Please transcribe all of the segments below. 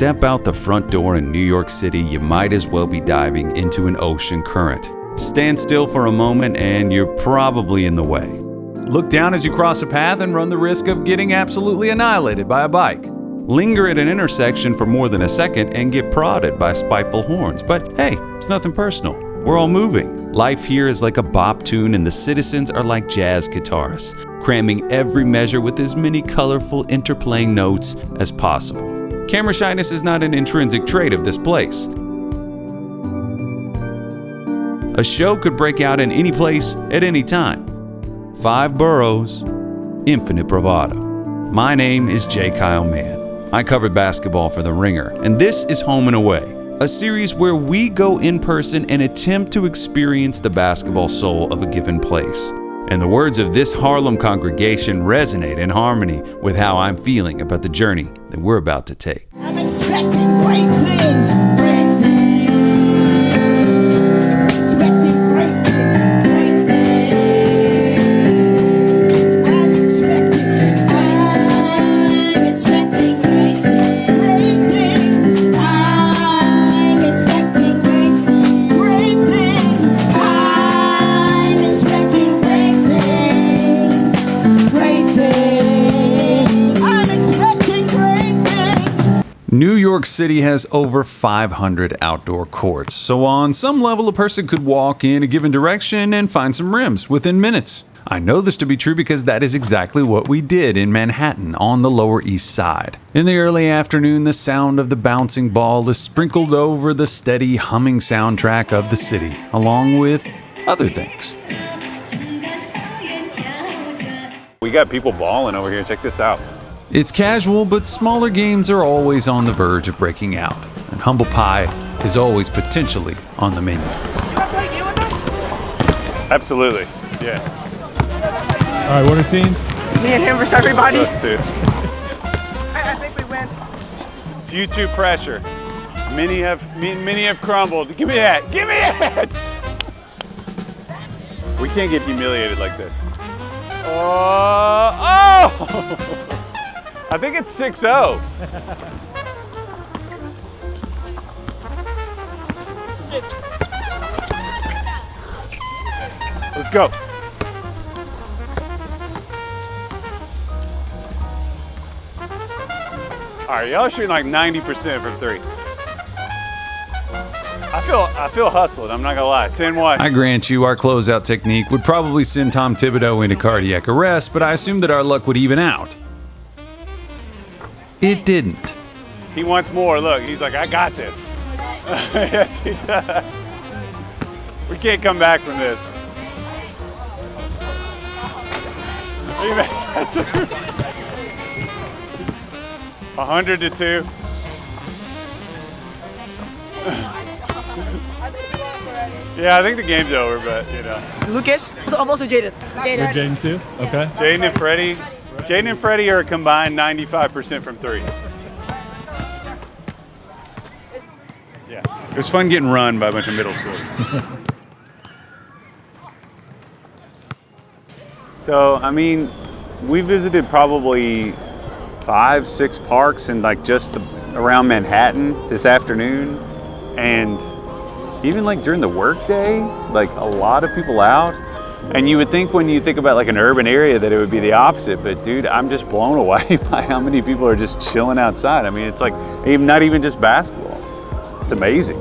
step out the front door in New York City, you might as well be diving into an ocean current. Stand still for a moment and you're probably in the way. Look down as you cross a path and run the risk of getting absolutely annihilated by a bike. Linger at an intersection for more than a second and get prodded by spiteful horns. But hey, it's nothing personal. We're all moving. Life here is like a bop tune and the citizens are like jazz guitarists, cramming every measure with as many colorful interplaying notes as possible. Camera shyness is not an intrinsic trait of this place. A show could break out in any place at any time. 5 boroughs, infinite bravado. My name is J. Kyle Mann. I covered basketball for The Ringer, and this is Home and Away, a series where we go in person and attempt to experience the basketball soul of a given place. And the words of this Harlem congregation resonate in harmony with how I'm feeling about the journey that we're about to take. I'm expecting great things, great things. Expecting great things, great things. I'm expecting great things, great things. I'm expecting great things, great things. I'm expecting great things, great things. I'm expecting great things. New York City has over 500 outdoor courts, so on some level a person could walk in a given direction and find some rims within minutes. I know this to be true because that is exactly what we did in Manhattan on the Lower East Side. In the early afternoon, the sound of the bouncing ball is sprinkled over the steady humming soundtrack of the city, along with other things. We got people balling over here. Check this out. It's casual, but smaller games are always on the verge of breaking out, and humble pie is always potentially on the menu. Absolutely. Yeah. All right, what are teams? Me and him versus everybody. Us two. I think we win. It's YouTube pressure. Many have crumbled. Give me that. Give me it. We can't get humiliated like this. Oh! I think it's 6-0. Let's go. All right, y'all shooting like 90% from 3. I feel hustled, I'm not gonna lie. 10-1. I grant you, our closeout technique would probably send Tom Thibodeau into cardiac arrest, but I assumed that our luck would even out. It didn't. He wants more. Look, he's like, I got this. Yes, he does. We can't come back from this. That's 100-2. Yeah, I think the game's over, but you know. Lucas? I'm also Jaden. You're Jaden too? Okay. Jaden and Freddie are a combined 95% from 3. Yeah. It was fun getting run by a bunch of middle schoolers. So, I mean, we visited probably 5-6 parks and like just around Manhattan this afternoon. And even like during the workday, like a lot of people out. And you would think when you think about like an urban area that it would be the opposite, but dude, I'm just blown away by how many people are just chilling outside. I mean, it's like not even just basketball. It's amazing.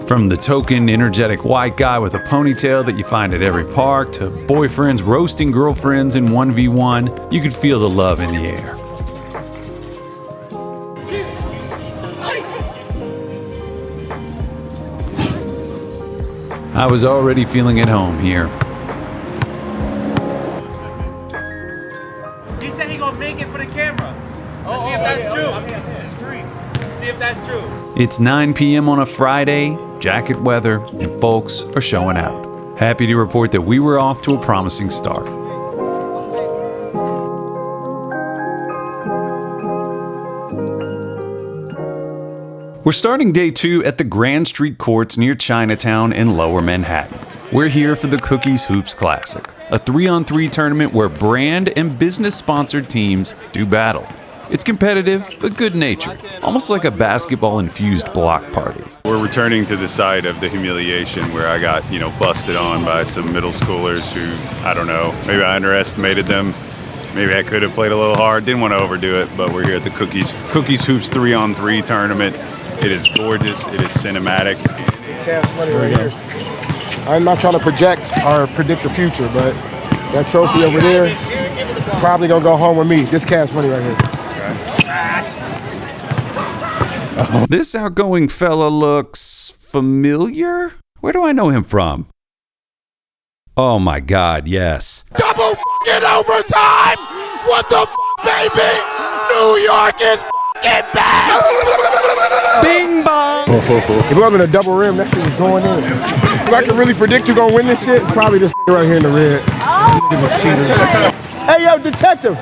From the token, energetic white guy with a ponytail that you find at every park to boyfriends roasting girlfriends in 1v1, you could feel the love in the air. I was already feeling at home here. He said he gonna make it for the camera. Let's see if that's true. See if that's true. It's 9 p.m. on a Friday, jacket weather, and folks are showing out. Happy to report that we were off to a promising start. We're starting day 2 at the Grand Street Courts near Chinatown in Lower Manhattan. We're here for the Cookies Hoops Classic, a 3-on-3 tournament where brand and business-sponsored teams do battle. It's competitive, but good-natured, almost like a basketball-infused block party. We're returning to the site of the humiliation where I got, busted on by some middle schoolers who, I don't know, maybe I underestimated them. Maybe I could have played a little hard. Didn't want to overdo it, but we're here at the Cookies Hoops 3-on-3 tournament. It is gorgeous. It is cinematic. This cash money right here. I'm not trying to project or predict the future, but that trophy over there probably gonna go home with me. This cash money right here. This outgoing fella looks familiar? Where do I know him from? Oh my God, yes. Double f***ing overtime! What the f***, baby? New York is f***ing back! Bing bong. If it wasn't a double rim, that shit was going in. If I can really predict you're gonna win this shit, it's probably this right here in the red. Hey, yo, detective!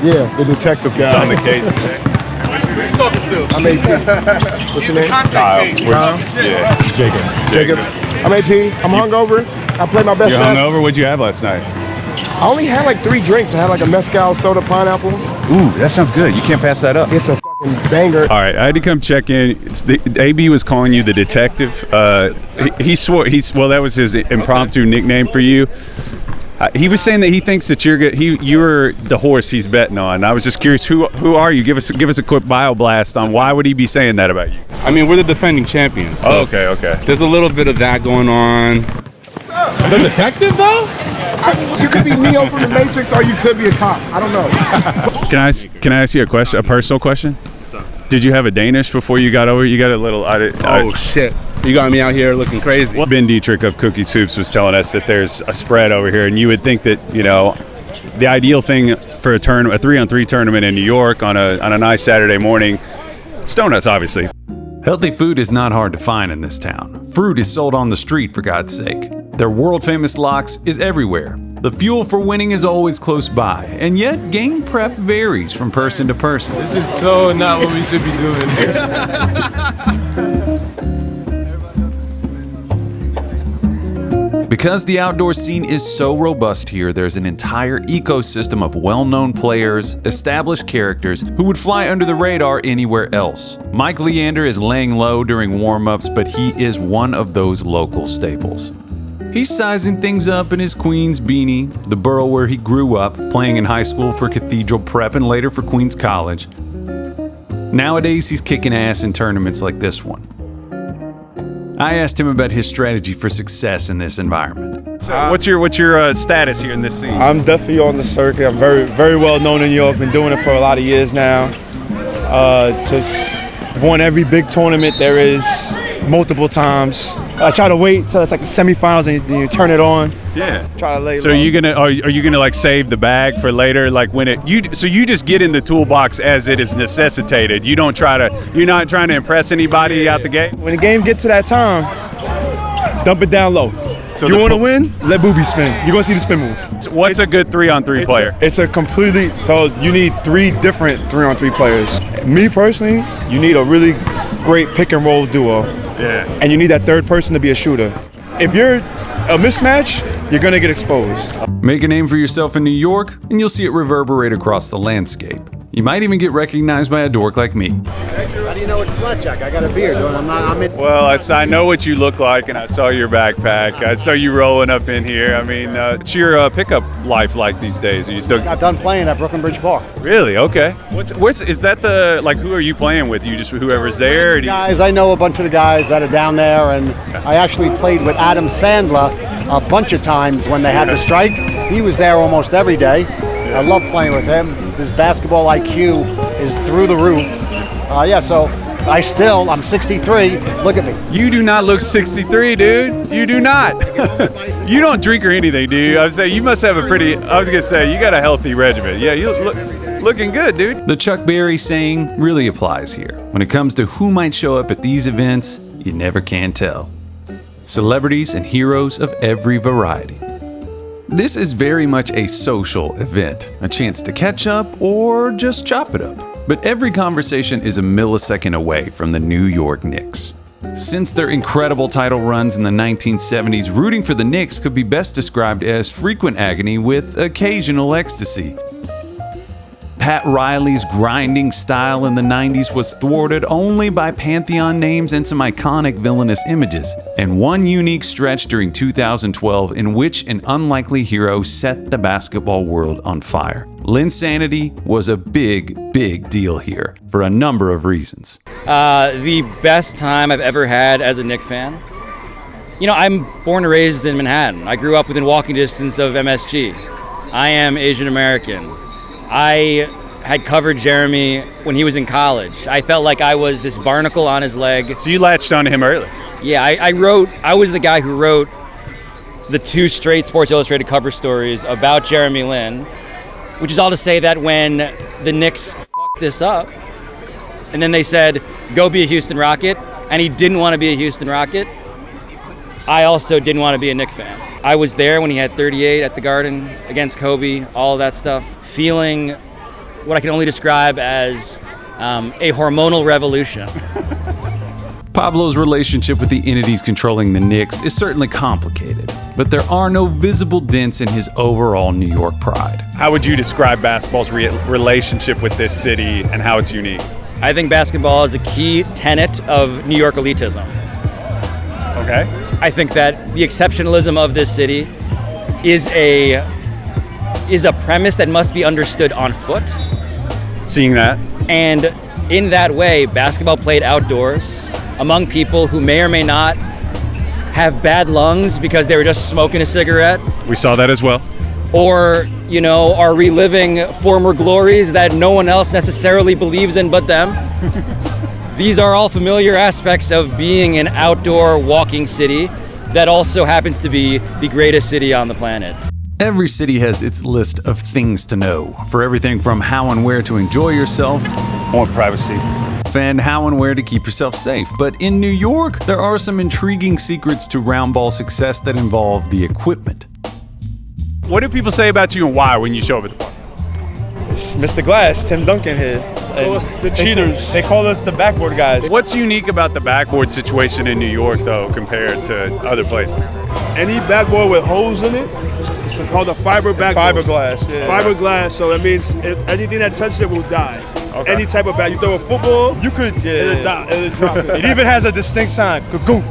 Yeah, the detective guy. On the case today. Who you talking to? I'm AP. What's your name? Kyle. Yeah. Jacob. I'm AP. I'm hungover. I played my best. You hungover? What'd you have last night? I only had like 3 drinks. I had like a mezcal, soda, pineapple. Ooh, that sounds good. You can't pass that up. It's a fucking banger. All right, I had to come check in. AB was calling you the detective. He swore well, that was his impromptu nickname for you. He was saying that he thinks that you're the horse he's betting on. I was just curious, who are you? Give us a quick bio blast on why would he be saying that about you? I mean, we're the defending champions. So okay. There's a little bit of that going on. The detective, though? You could be Neo from the Matrix, or you could be a cop. I don't know. Can I ask you a personal question? Did you have a Danish before you got over? You got a little. Oh shit! You got me out here looking crazy. Ben Dietrich of Cookies Hoops was telling us that there's a spread over here, and you would think that the ideal thing for a 3-on-3 tournament in New York on a nice Saturday morning. It's donuts, obviously. Healthy food is not hard to find in this town. Fruit is sold on the street, for God's sake. Their world-famous lox is everywhere. The fuel for winning is always close by, and yet game prep varies from person to person. This is so not what we should be doing. Because the outdoor scene is so robust here, there's an entire ecosystem of well-known players, established characters who would fly under the radar anywhere else. Mike Leander is laying low during warm-ups, but he is one of those local staples. He's sizing things up in his Queens beanie, the borough where he grew up, playing in high school for Cathedral Prep and later for Queens College. Nowadays, he's kicking ass in tournaments like this one. I asked him about his strategy for success in this environment. So what's your status here in this scene? I'm definitely on the circuit. I'm very, very well known in New York. Been doing it for a lot of years now. Just won every big tournament there is multiple times. I try to wait till it's like the semifinals and you turn it on. Yeah. Try to lay So low. are you gonna like save the bag for later? Like when you just get in the toolbox as it is necessitated. You're not trying to impress anybody out the gate? When the game gets to that time, dump it down low. So you want to win? Let booby spin. You're gonna see the spin move. What's a good 3-on-3 player? So you need 3 different 3-on-3 players. Me personally, you need a really great pick and roll duo. Yeah. And you need that third person to be a shooter. If you're a mismatch, you're gonna get exposed. Make a name for yourself in New York, and you'll see it reverberate across the landscape. You might even get recognized by a dork like me. How do you know it's blackjack? I got a beard. Well, I know what you look like, and I saw your backpack. I saw you rolling up in here. I mean, what's your pickup life like these days? Are you still? Got done playing at Brooklyn Bridge Park. Really? Okay. Is that who are you playing with? You just whoever's there? Guys, I know a bunch of the guys that are down there, and I actually played with Adam Sandler a bunch of times when they had the strike. He was there almost every day. I love playing with him. His basketball IQ is through the roof. So I'm 63. Look at me. You do not look 63, dude. You do not. You don't drink or anything, do you? I would say you must have you got a healthy regimen. Yeah, you looking good, dude. The Chuck Berry saying really applies here. When it comes to who might show up at these events, you never can tell. Celebrities and heroes of every variety. This is very much a social event, a chance to catch up or just chop it up. But every conversation is a millisecond away from the New York Knicks. Since their incredible title runs in the 1970s, rooting for the Knicks could be best described as frequent agony with occasional ecstasy. Pat Riley's grinding style in the 90s was thwarted only by pantheon names and some iconic villainous images, and one unique stretch during 2012 in which an unlikely hero set the basketball world on fire. Linsanity was a big deal here for a number of reasons. The best time I've ever had as a Knicks fan. You know, I'm born and raised in Manhattan. I grew up within walking distance of MSG. I am Asian American. I had covered Jeremy when he was in college. I felt like I was this barnacle on his leg. So you latched onto him early? Yeah, I was the guy who wrote the 2 straight Sports Illustrated cover stories about Jeremy Lin, which is all to say that when the Knicks fucked this up, and then they said, go be a Houston Rocket, and he didn't want to be a Houston Rocket, I also didn't want to be a Knicks fan. I was there when he had 38 at the Garden against Kobe, all of that stuff, feeling what I can only describe as a hormonal revolution. Pablo's relationship with the entities controlling the Knicks is certainly complicated, but there are no visible dents in his overall New York pride. How would you describe basketball's relationship with this city and how it's unique? I think basketball is a key tenet of New York elitism. Okay. I think that the exceptionalism of this city is a premise that must be understood on foot. Seeing that. And in that way, basketball played outdoors among people who may or may not have bad lungs because they were just smoking a cigarette. We saw that as well. Or, you know, are reliving former glories that no one else necessarily believes in but them. These are all familiar aspects of being an outdoor walking city that also happens to be the greatest city on the planet. Every city has its list of things to know, for everything from how and where to enjoy yourself, more privacy, and how and where to keep yourself safe. But in New York, there are some intriguing secrets to round ball success that involve the equipment. What do people say about you and why when you show up at the park? It's Mr. Glass, Tim Duncan here. The cheaters. They call us the backboard guys. What's unique about the backboard situation in New York, though, compared to other places? Any backboard with holes in it, it's called a fiber backboard. Fiberglass, yeah. Fiberglass, so that means if anything that touches it will die. Okay. Any type of bat. You throw a football, you could, it'll die. It'll drop it. It even has a distinct sound, ka-gunk.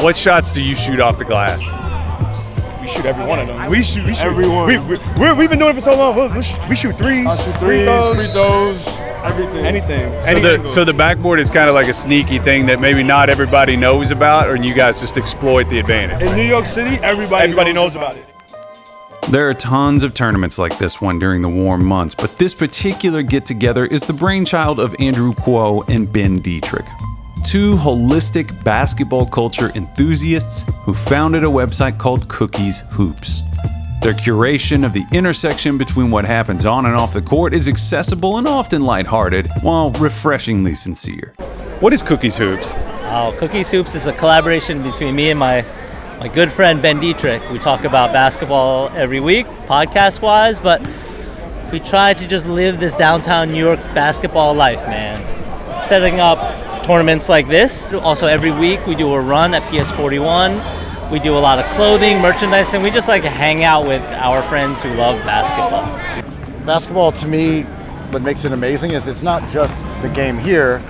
What shots do you shoot off the glass? We shoot every one of them. We shoot every one. We've been doing it for so long. We shoot threes, free throws, everything. Anything. So the backboard is kind of like a sneaky thing that maybe not everybody knows about, or you guys just exploit the advantage. In New York City, everybody knows about it. There are tons of tournaments like this one during the warm months, but this particular get-together is the brainchild of Andrew Kuo and Ben Dietrich, 2 holistic basketball culture enthusiasts who founded a website called Cookies Hoops. Their curation of the intersection between what happens on and off the court is accessible and often lighthearted, while refreshingly sincere. What is Cookies Hoops? Oh, Cookies Hoops is a collaboration between me and my good friend Ben Dietrich. We talk about basketball every week, podcast-wise, but we try to just live this downtown New York basketball life, man. Setting up tournaments like this. Also, every week we do a run at PS41. We do a lot of clothing, merchandise, and we just like to hang out with our friends who love basketball. Basketball, to me, what makes it amazing is it's not just the game here.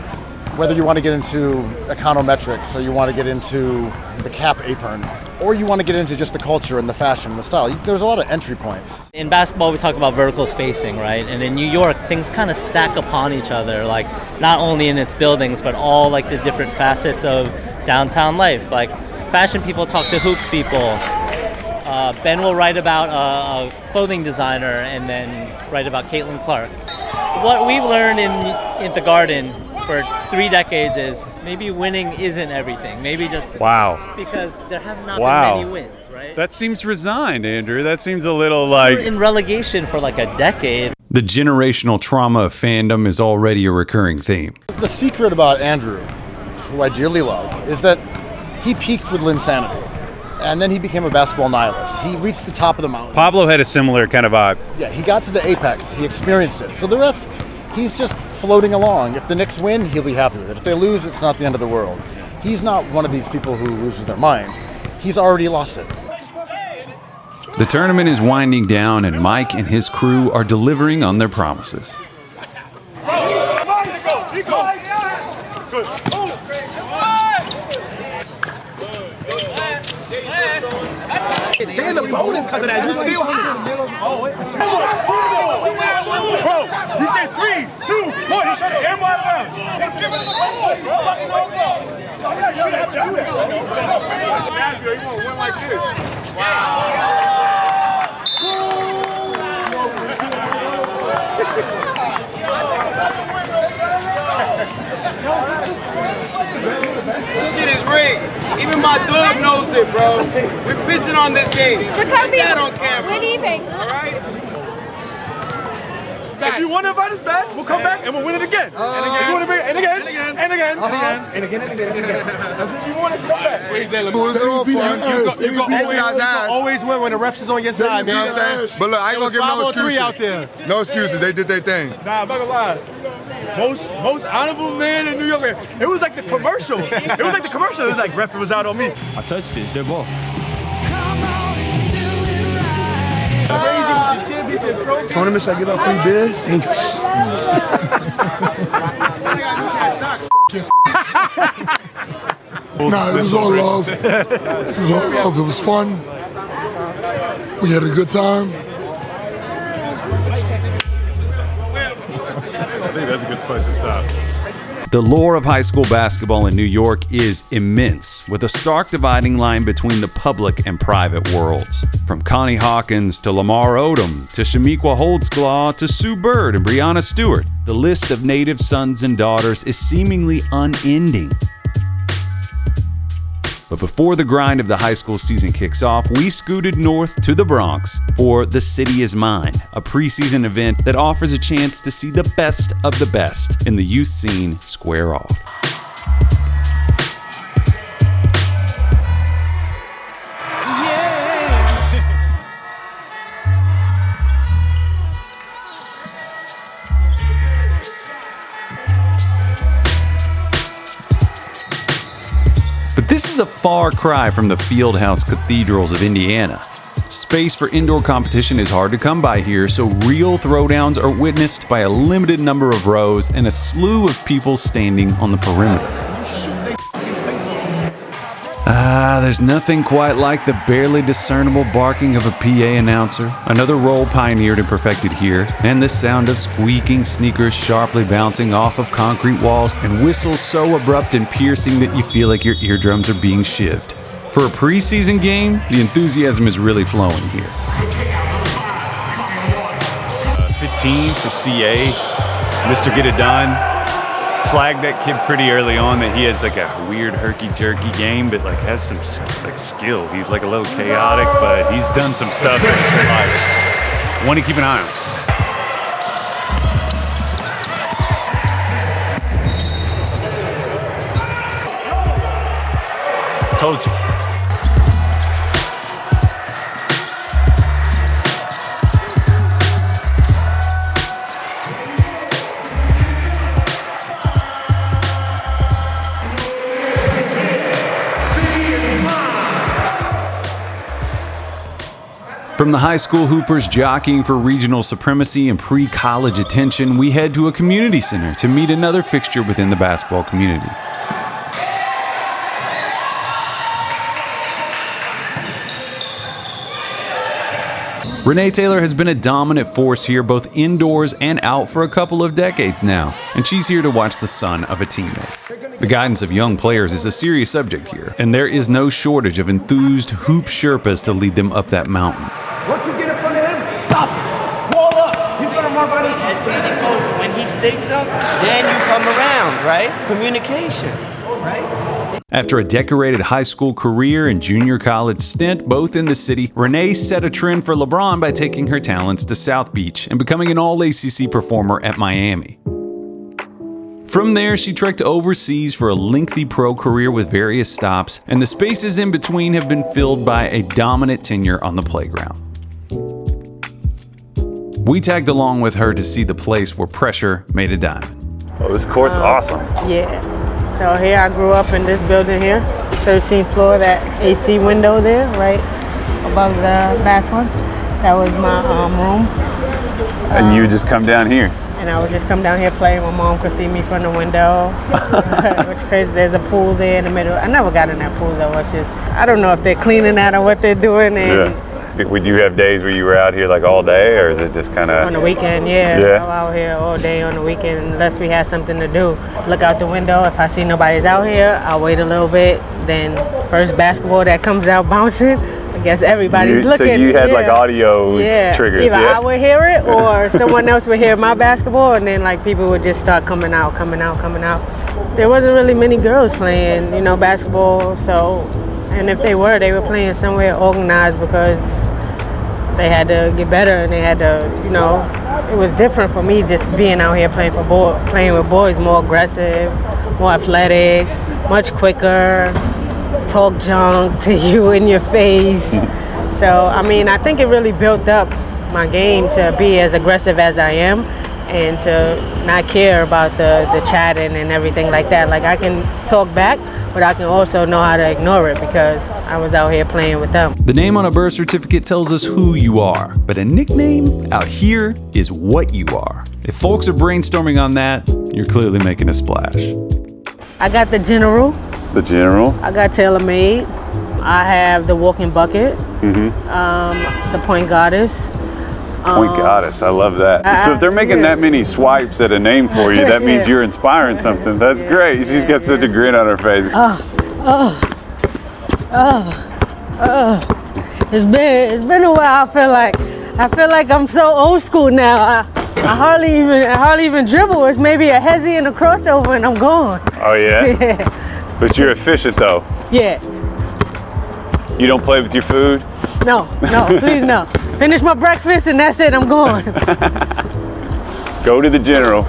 Whether you want to get into econometrics, or you want to get into the cap apron, or you want to get into just the culture and the fashion and the style, there's a lot of entry points. In basketball, we talk about vertical spacing, right? And in New York, things kind of stack upon each other, like not only in its buildings, but all like the different facets of downtown life. Like fashion people talk to hoops people. Ben will write about a clothing designer and then write about Caitlin Clark. What we've learned in the Garden for 3 decades is maybe winning isn't everything. Maybe just because there have not been many wins, right? That seems resigned, Andrew. That seems a little like... We're in relegation for like a decade. The generational trauma of fandom is already a recurring theme. The secret about Andrew, who I dearly love, is that he peaked with Linsanity. And then he became a basketball nihilist. He reached the top of the mountain. Pablo had a similar kind of vibe. Yeah, he got to the apex. He experienced it. So the rest, he's just floating along. If the Knicks win, he'll be happy with it. If they lose, it's not the end of the world. He's not one of these people who loses their mind. He's already lost it. The tournament is winding down, and Mike and his crew are delivering on their promises. They're in the bonus because of that. You still Bro, you said 3, 2, 1. You should have airball around. Let's give it a goal, bro. You should have done that. You want to win like this. This shit is rigged. Even my dog knows it, bro. We're pissing on this game. Jacoby, Get that on camera. we're leaving. All right? If you want to invite us back, we'll come back and we'll win it again. And again. You want to bring it? And again. And again. And again. And again. And again. That's what you want us to come back. You always win when the refs is on your side, man. You know what I'm saying? But look, I ain't gonna give no excuses. Out there. No excuses. They did their thing. Nah, I'm not gonna lie. Most honorable man in New York. It was like the commercial. It was like the commercial. It was like ref was out on me. I touched it. It's their ball. Tournaments that give out free beers, dangerous. Nah, it was all love. It was all love. It was fun. We had a good time. I think that's a good place to stop. The lore of high school basketball in New York is immense, with a stark dividing line between the public and private worlds. From Connie Hawkins to Lamar Odom to Shamiqua Holdsclaw to Sue Bird and Breonna Stewart, the list of native sons and daughters is seemingly unending. But before the grind of the high school season kicks off, we scooted north to the Bronx for The City Is Mine, a preseason event that offers a chance to see the best of the best in the youth scene square off. But this is a far cry from the Fieldhouse cathedrals of Indiana. Space for indoor competition is hard to come by here, so real throwdowns are witnessed by a limited number of rows and a slew of people standing on the perimeter. There's nothing quite like the barely discernible barking of a PA announcer, another role pioneered and perfected here, and the sound of squeaking sneakers sharply bouncing off of concrete walls and whistles so abrupt and piercing that you feel like your eardrums are being shivved. For a preseason game, the enthusiasm is really flowing here. 15 for CA, Mr. Get It Done. Flagged that kid pretty early on that he has like a weird herky-jerky game, but like has some like skill. He's like a little chaotic, but he's done some stuff that like want to keep an eye on. Told you. From the high school hoopers jockeying for regional supremacy and pre-college attention, we head to a community center to meet another fixture within the basketball community. Renee Taylor has been a dominant force here both indoors and out for a couple of decades now, and she's here to watch the son of a teammate. The guidance of young players is a serious subject here, and there is no shortage of enthused hoop Sherpas to lead them up that mountain. Once you get in front of him, stop him. Wall up. He's going to run right into you. As JD goes, when he stakes up, then you come around, right? Communication, right? After a decorated high school career and junior college stint, both in the city, Renee set a trend for LeBron by taking her talents to South Beach and becoming an All-ACC performer at Miami. From there, she trekked overseas for a lengthy pro career with various stops, and the spaces in between have been filled by a dominant tenure on the playground. We tagged along with her to see the place where pressure made a diamond. Oh, this court's awesome. Yeah. So here I grew up in this building here, 13th floor, that AC window there, right above the last one. That was my room. And you would just come down here? And I would just come down here play. My mom could see me from the window, which is crazy. There's a pool there in the middle. I never got in that pool though. It's just, I don't know if they're cleaning that or what they're doing. And Would you have days where you were out here like all day, or is it just kind of... On the weekend, yeah. I'm out here all day on the weekend unless we have something to do. Look out the window. If I see nobody's out here, I'll wait a little bit. Then first basketball that comes out bouncing, I guess everybody's looking. So you had like audio triggers, Either I would hear it or someone else would hear my basketball, and then like people would just start coming out. There wasn't really many girls playing, basketball. So, and if they were playing somewhere organized because they had to get better and they had to, it was different for me just being out here playing with boys, more aggressive, more athletic, much quicker, talk junk to you in your face. So, I think it really built up my game to be as aggressive as I am and to not care about the chatting and everything like that. Like I can talk back, but I can also know how to ignore it because I was out here playing with them. The name on a birth certificate tells us who you are, but a nickname out here is what you are. If folks are brainstorming on that, you're clearly making a splash. I got the General. The General? I got tailor-made. I have the walking bucket. The point goddess. Point goddess, I love that. So if they're making that many swipes at a name for you, that means you're inspiring something. That's great. She's got such a grin on her face. It's been a while. I feel like I'm so old school now. I hardly even dribble. It's maybe a hezzy and a crossover and I'm gone. Oh yeah? But you're efficient though. Yeah. You don't play with your food? No, please no. Finish my breakfast and that's it, I'm going. Go to the General.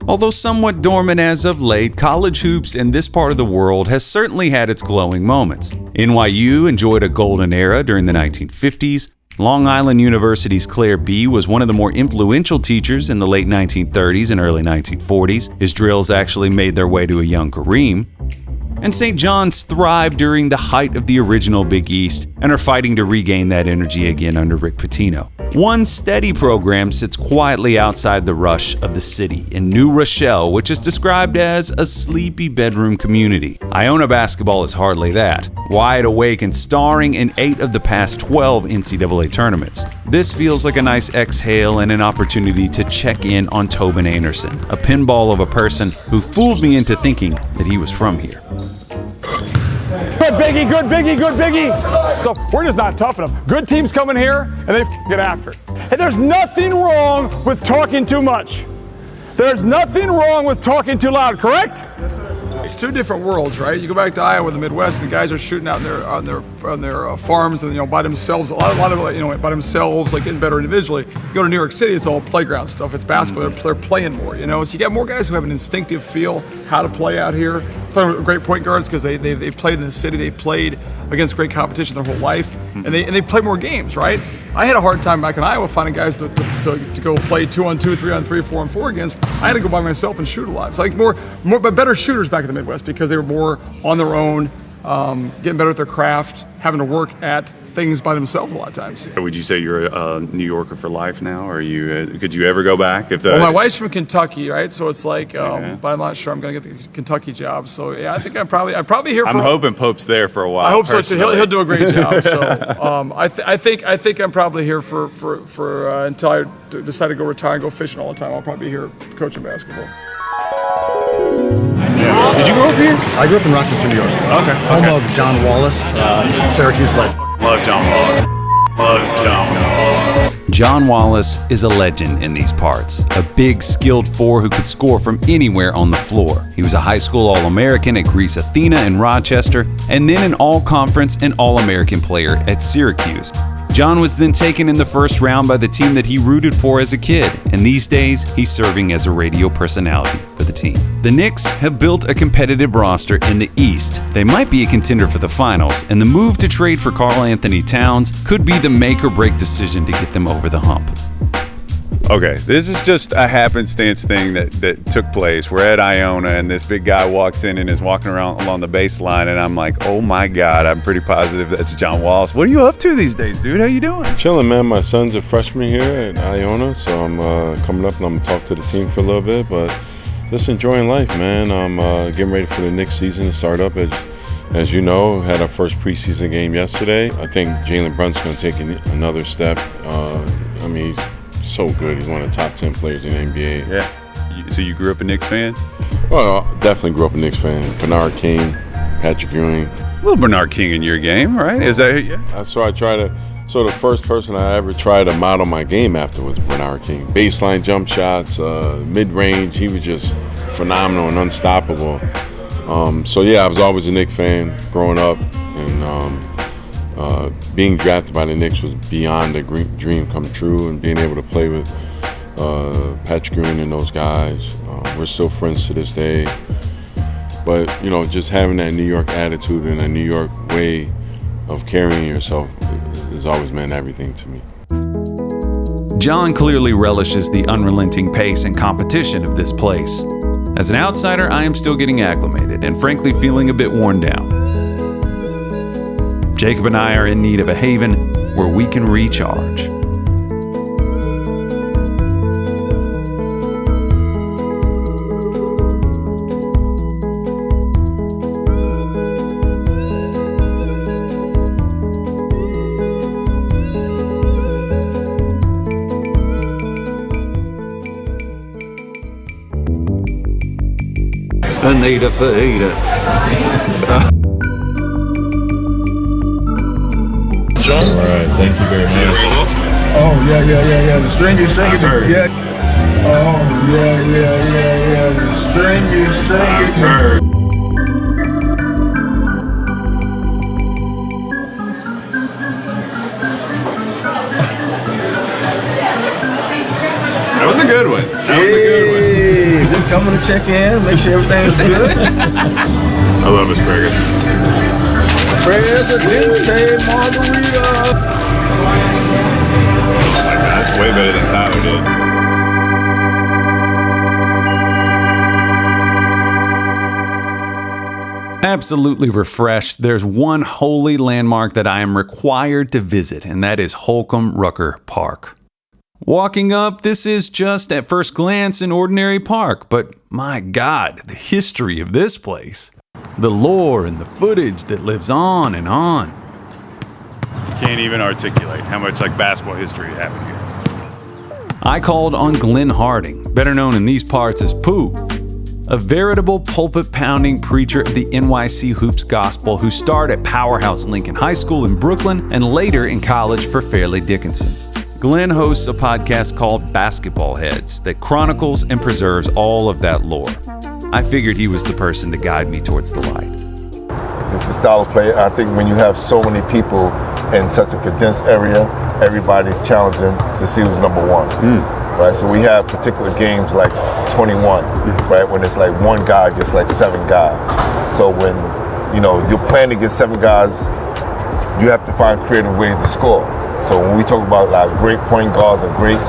Although somewhat dormant as of late, college hoops in this part of the world has certainly had its glowing moments. NYU enjoyed a golden era during the 1950s. Long Island University's Claire B. was one of the more influential teachers in the late 1930s and early 1940s. His drills actually made their way to a young Kareem. And St. John's thrived during the height of the original Big East and are fighting to regain that energy again under Rick Pitino. One steady program sits quietly outside the rush of the city in New Rochelle, which is described as a sleepy bedroom community. Iona basketball is hardly that, wide awake and starring in 8 of the past 12 NCAA tournaments. This feels like a nice exhale and an opportunity to check in on Tobin Anderson, a pinball of a person who fooled me into thinking that he was from here. Good Biggie, good Biggie, good Biggie. So we're just not tough enough. Good teams come in here and they get after it. And there's nothing wrong with talking too much. There's nothing wrong with talking too loud, correct? It's two different worlds, right? You go back to Iowa, the Midwest, the guys are shooting out on their farms and by themselves. A lot of by themselves, like getting better individually. You go to New York City, it's all playground stuff. It's basketball. They're playing more, So you got more guys who have an instinctive feel how to play out here. Especially with great point guards because they played in the city. They played against great competition their whole life, and they play more games, right? I had a hard time back in Iowa finding guys to go play 2-on-2, 3-on-3, 4-on-4 against. I had to go by myself and shoot a lot. So like but better shooters back in the Midwest because they were more on their own, getting better at their craft, having to work at things by themselves a lot of times. Would you say you're a New Yorker for life now, or could you ever go back? Well, my wife's from Kentucky, right? So it's like, but I'm not sure I'm going to get the Kentucky job. So yeah, I think I'm probably here. I'm hoping Pope's there for a while. I hope so too. He'll do a great job. So I think I'm probably here for until I decide to go retire and go fishing all the time. I'll probably be here coaching basketball. Did you grow up here? I grew up in Rochester, New York. Okay. Home of John Wallace, Syracuse legend. Love John Wallace. Love John Wallace. John Wallace is a legend in these parts, a big, skilled 4 who could score from anywhere on the floor. He was a high school All-American at Greece Athena in Rochester, and then an All-Conference and All-American player at Syracuse. John was then taken in the first round by the team that he rooted for as a kid, and these days he's serving as a radio personality for the team. The Knicks have built a competitive roster in the East. They might be a contender for the finals, and the move to trade for Karl Anthony Towns could be the make or break decision to get them over the hump. Okay, this is just a happenstance thing that took place. We're at Iona, and this big guy walks in and is walking around along the baseline, and I'm like, oh my God, I'm pretty positive that's John Wallace. What are you up to these days, dude? How you doing? Chilling, man. My son's a freshman here at Iona, so I'm coming up and I'm going to talk to the team for a little bit, but just enjoying life, man. I'm getting ready for the Knicks season to start up. As you know, had our first preseason game yesterday. I think Jalen Brunson's going to take another step. I mean, he's so good. He's one of the top 10 players in the NBA. Yeah. So you grew up a Knicks fan? Well, definitely grew up a Knicks fan. Bernard King, Patrick Ewing. A little Bernard King in your game, right? Is that, yeah? So the first person I ever tried to model my game after was Bernard King. Baseline jump shots, mid-range. He was just phenomenal and unstoppable. So yeah, I was always a Knicks fan growing up, and being drafted by the Knicks was beyond a dream come true, and being able to play with Patrick Ewing and those guys. We're still friends to this day. But, you know, just having that New York attitude and a New York way of carrying yourself has always meant everything to me. John clearly relishes the unrelenting pace and competition of this place. As an outsider, I am still getting acclimated and frankly feeling a bit worn down. Jacob and I are in need of a haven where we can recharge. Anita Fajita. John? All right, thank you very much. Oh, yeah. The stringy. Yeah. Oh, yeah. The stringy. That was a good one. Just coming to check in, make sure everything's good. I love asparagus. Presidente Margarita. That's way better than Tyler did. Absolutely refreshed, there's one holy landmark that I am required to visit, and that is Holcomb Rucker Park. Walking up, this is just at first glance an ordinary park, but my God, the history of this place. The lore and the footage that lives on and on. Can't even articulate how much basketball history happened here. I called on Glenn Harding, better known in these parts as Pooh, a veritable pulpit-pounding preacher of the NYC Hoops gospel who starred at Powerhouse Lincoln High School in Brooklyn and later in college for Fairleigh Dickinson. Glenn hosts a podcast called Basketball Heads that chronicles and preserves all of that lore. I figured he was the person to guide me towards the light. The style of play, I think when you have so many people in such a condensed area, everybody's challenging to see who's number one. Right? So we have particular games like 21, right? When it's one guy against 7 guys. So when, you're playing against 7 guys, you have to find creative ways to score. So when we talk about great point guards and great,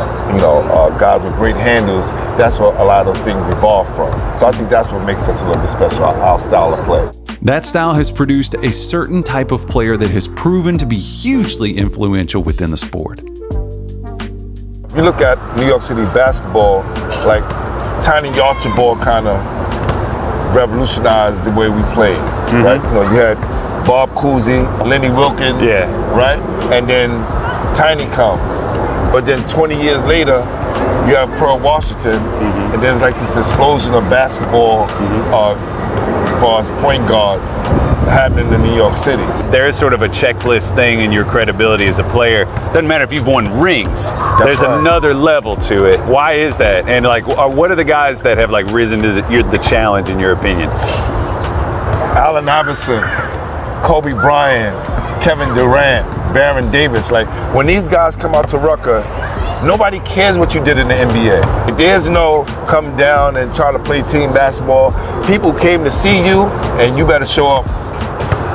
guys with great handles, that's what a lot of those things evolve from. So I think that's what makes us a little bit special, our style of play. That style has produced a certain type of player that has proven to be hugely influential within the sport. If you look at New York City basketball, Tiny Archibald kind of revolutionized the way we played, right? You had Bob Cousy, Lenny Wilkins, right? And then Tiny comes. But then 20 years later, you have Pearl Washington, and there's this explosion of basketball as far as point guards happening in New York City. There is sort of a checklist thing in your credibility as a player. Doesn't matter if you've won rings. There's another level to it. Why is that? And what are the guys that have risen to the challenge in your opinion? Allen Iverson, Kobe Bryant, Kevin Durant, Baron Davis. Like, when these guys come out to Rucker, nobody cares what you did in the NBA. There's no come down and try to play team basketball. People came to see you, and you better show up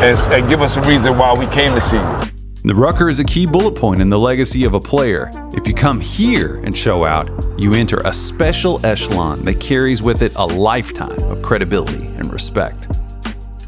and give us a reason why we came to see you. The Rucker is a key bullet point in the legacy of a player. If you come here and show out, you enter a special echelon that carries with it a lifetime of credibility and respect.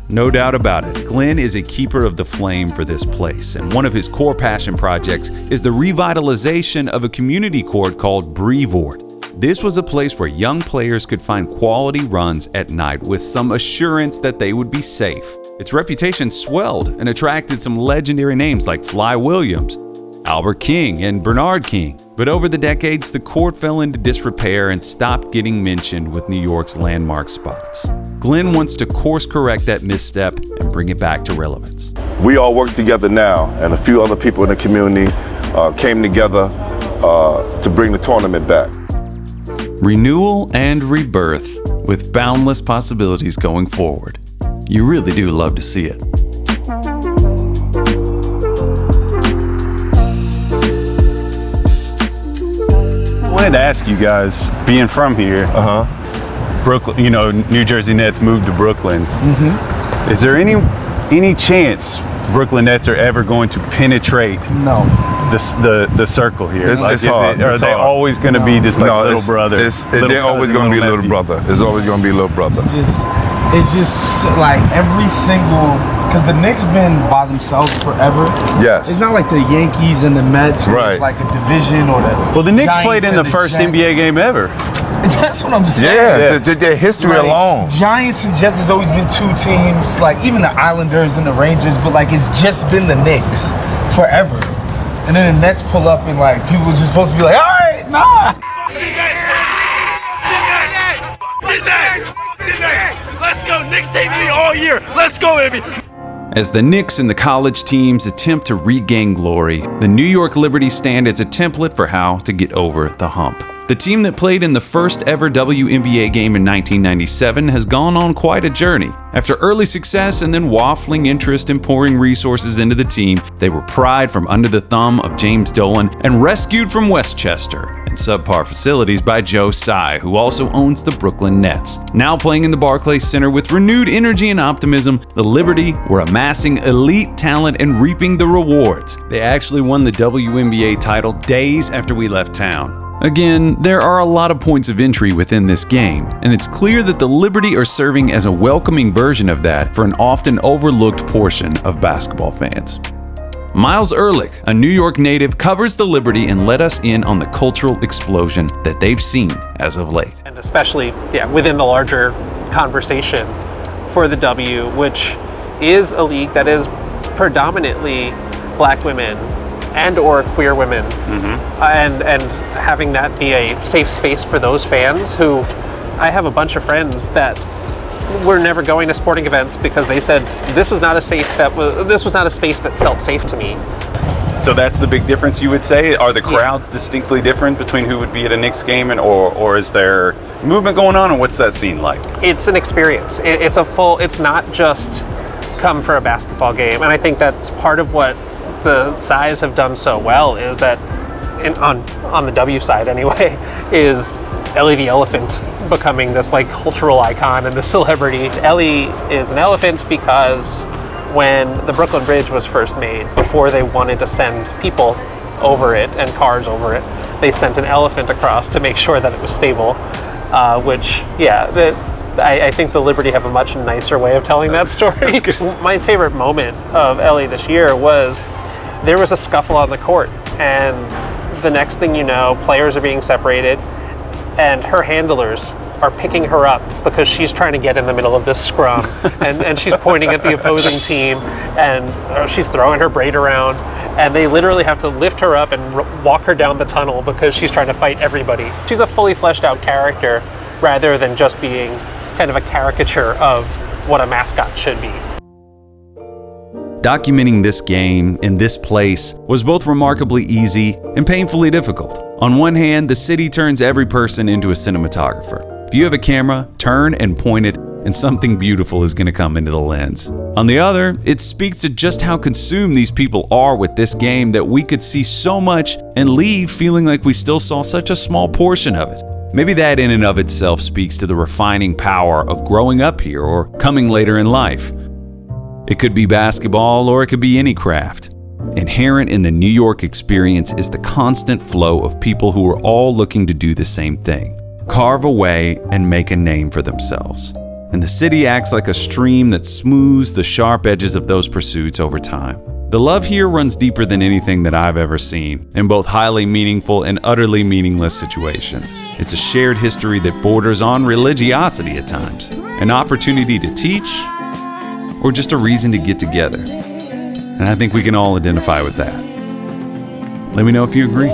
No doubt about it, Glenn is a keeper of the flame for this place, and one of his core passion projects is the revitalization of a community court called Brevoort. This was a place where young players could find quality runs at night with some assurance that they would be safe. Its reputation swelled and attracted some legendary names like Fly Williams, Albert King, and Bernard King. But over the decades, the court fell into disrepair and stopped getting mentioned with New York's landmark spots. Glenn wants to course correct that misstep and bring it back to relevance. We all work together now, and a few other people in the community came together to bring the tournament back. Renewal and rebirth with boundless possibilities going forward. You really do love to see it. I wanted to ask you guys, being from here, Brooklyn, you know, New Jersey Nets moved to Brooklyn. Is there any chance Brooklyn Nets are ever going to penetrate the circle here? It's hard. Are they always going to be just like little brother? They're always going to be little brother. It's always going to be little brother. It's just like every single, because the Knicks been by themselves forever. Yes. It's not like the Yankees and the Mets, where it's like a division or the Well, the Knicks Giants played in the first Jets. NBA game ever. That's what I'm saying. Yeah, their history Like, alone. Giants and Jets has always been two teams, like even the Islanders and the Rangers, but like it's just been the Knicks forever. And then the Nets pull up and like people are just supposed to be like, all right, nah. Let's go, Knicks TV all year. Let's go, baby. As the Knicks and the college teams attempt to regain glory, the New York Liberty stand as a template for how to get over the hump. The team that played in the first ever WNBA game in 1997 has gone on quite a journey. After early success and then waffling interest in pouring resources into the team, they were pried from under the thumb of James Dolan and rescued from Westchester and subpar facilities by Joe Tsai, who also owns the Brooklyn Nets. Now playing in the Barclays Center with renewed energy and optimism, the Liberty were amassing elite talent and reaping the rewards. They actually won the WNBA title days after we left town. Again, there are a lot of points of entry within this game, and it's clear that the Liberty are serving as a welcoming version of that for an often overlooked portion of basketball fans. Miles Ehrlich, a New York native, covers the Liberty and let us in on the cultural explosion that they've seen as of late. And especially, within the larger conversation for the W, which is a league that is predominantly black women and or queer women, and having that be a safe space for those fans who, I have a bunch of friends that were never going to sporting events because they said this was not a space that felt safe to me. So that's the big difference, you would say? Are the crowds distinctly different between who would be at a Knicks game or is there movement going on, and what's that scene like? It's an experience. It's not just come for a basketball game, and I think that's part of what the Tsais have done so well is that, on the W side anyway, is Ellie the Elephant becoming this like cultural icon and the celebrity. Ellie is an elephant because when the Brooklyn Bridge was first made, before they wanted to send people over it and cars over it, they sent an elephant across to make sure that it was stable, I think the Liberty have a much nicer way of telling that story. My favorite moment of Ellie this year was there was a scuffle on the court, and the next thing you know, players are being separated, and her handlers are picking her up because she's trying to get in the middle of this scrum, and she's pointing at the opposing team, and she's throwing her braid around, and they literally have to lift her up and walk her down the tunnel because she's trying to fight everybody. She's a fully fleshed out character rather than just being kind of a caricature of what a mascot should be. Documenting this game in this place was both remarkably easy and painfully difficult. On one hand, the city turns every person into a cinematographer. If you have a camera, turn and point it and something beautiful is going to come into the lens. On the other, it speaks to just how consumed these people are with this game that we could see so much and leave feeling like we still saw such a small portion of it. Maybe that in and of itself speaks to the refining power of growing up here or coming later in life. It could be basketball or it could be any craft. Inherent in the New York experience is the constant flow of people who are all looking to do the same thing: carve away and make a name for themselves. And the city acts like a stream that smooths the sharp edges of those pursuits over time. The love here runs deeper than anything that I've ever seen, in both highly meaningful and utterly meaningless situations. It's a shared history that borders on religiosity at times, an opportunity to teach, or just a reason to get together. And I think we can all identify with that. Let me know if you agree.